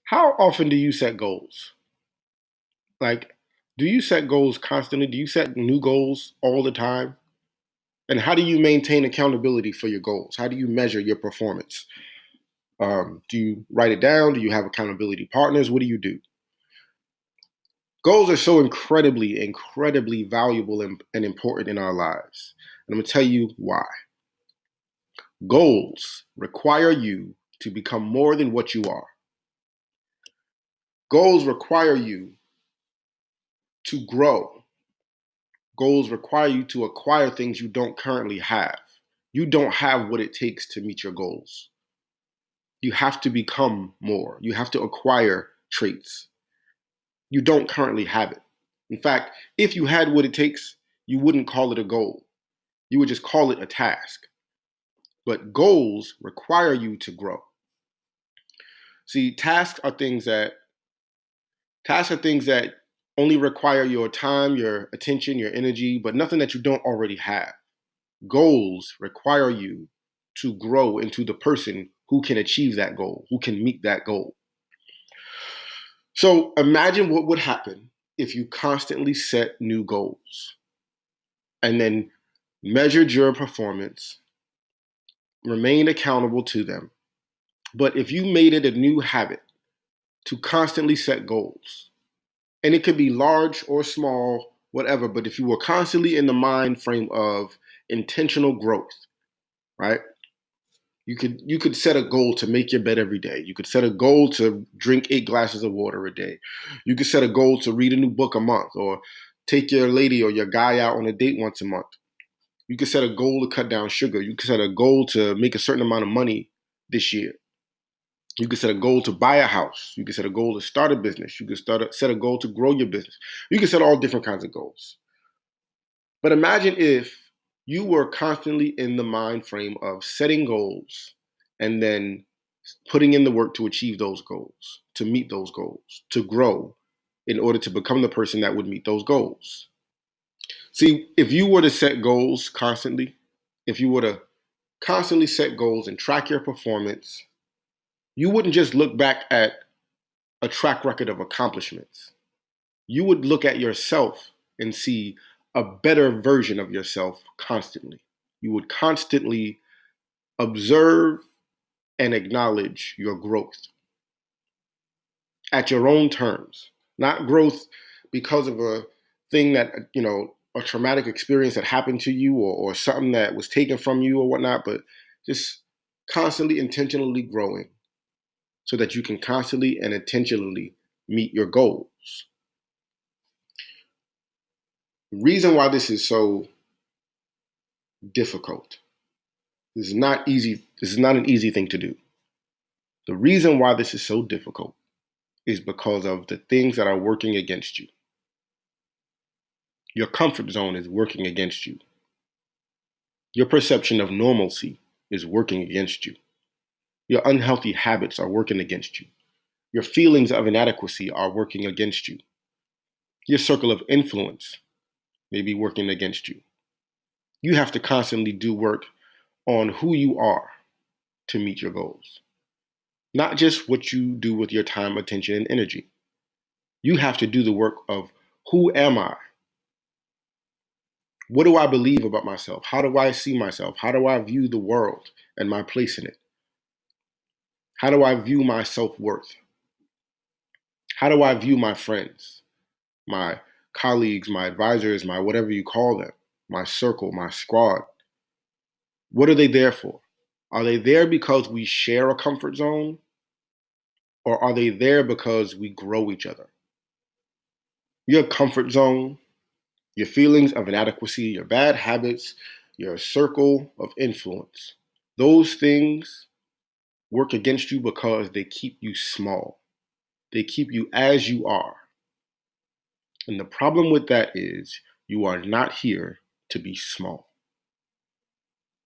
How often do you set goals? Like, do you set goals constantly? Do you set new goals all the time? And how do you maintain accountability for your goals? How do you measure your performance? Do you write it down? Do you have accountability partners? What do you do? Goals are so incredibly valuable and important in our lives. And I'm going to tell you why. Goals require you to become more than what you are. Goals require you to grow. Goals require you to acquire things you don't currently have. You don't have what it takes to meet your goals. You have to become more. You have to acquire traits. You don't currently have it. In fact, if you had what it takes, you wouldn't call it a goal. You would just call it a task. But goals require you to grow. See, tasks are things that only require your time, your attention, your energy, but nothing that you don't already have. Goals require you to grow into the person who can achieve that goal, who can meet that goal. So imagine what would happen if you constantly set new goals and then measured your performance, remained accountable to them. But if you made it a new habit to constantly set goals, and it could be large or small, whatever, but if you were constantly in the mind frame of intentional growth, right? You could set a goal to make your bed every day. You could set a goal to drink 8 glasses of water a day. You could set a goal to read a new book a month or take your lady or your guy out on a date once a month. You could set a goal to cut down sugar. You could set a goal to make a certain amount of money this year. You could set a goal to buy a house. You could set a goal to start a business. You could set a goal to grow your business. You could set all different kinds of goals. But imagine if you were constantly in the mind frame of setting goals and then putting in the work to achieve those goals, to meet those goals, to grow in order to become the person that would meet those goals. See, if you were to set goals constantly, if you were to constantly set goals and track your performance, you wouldn't just look back at a track record of accomplishments. You would look at yourself and see a better version of yourself constantly. You would constantly observe and acknowledge your growth at your own terms, not growth because of a thing that, a traumatic experience that happened to you or something that was taken from you or whatnot, but just constantly intentionally growing so that you can constantly and intentionally meet your goals. The reason why this is so difficult, this is not easy, this is not an easy thing to do. The reason why this is so difficult is because of the things that are working against you. Your comfort zone is working against you. Your perception of normalcy is working against you. Your unhealthy habits are working against you. Your feelings of inadequacy are working against you. Your circle of influence may be working against you. You have to constantly do work on who you are to meet your goals, not just what you do with your time, attention, and energy. You have to do the work of who am I? What do I believe about myself? How do I see myself? How do I view the world and my place in it? How do I view my self-worth? How do I view my friends, my colleagues, my advisors, my whatever you call them, my circle, my squad? What are they there for? Are they there because we share a comfort zone? Or are they there because we grow each other? Your comfort zone, your feelings of inadequacy, your bad habits, your circle of influence, those things work against you because they keep you small. They keep you as you are. And the problem with that is you are not here to be small.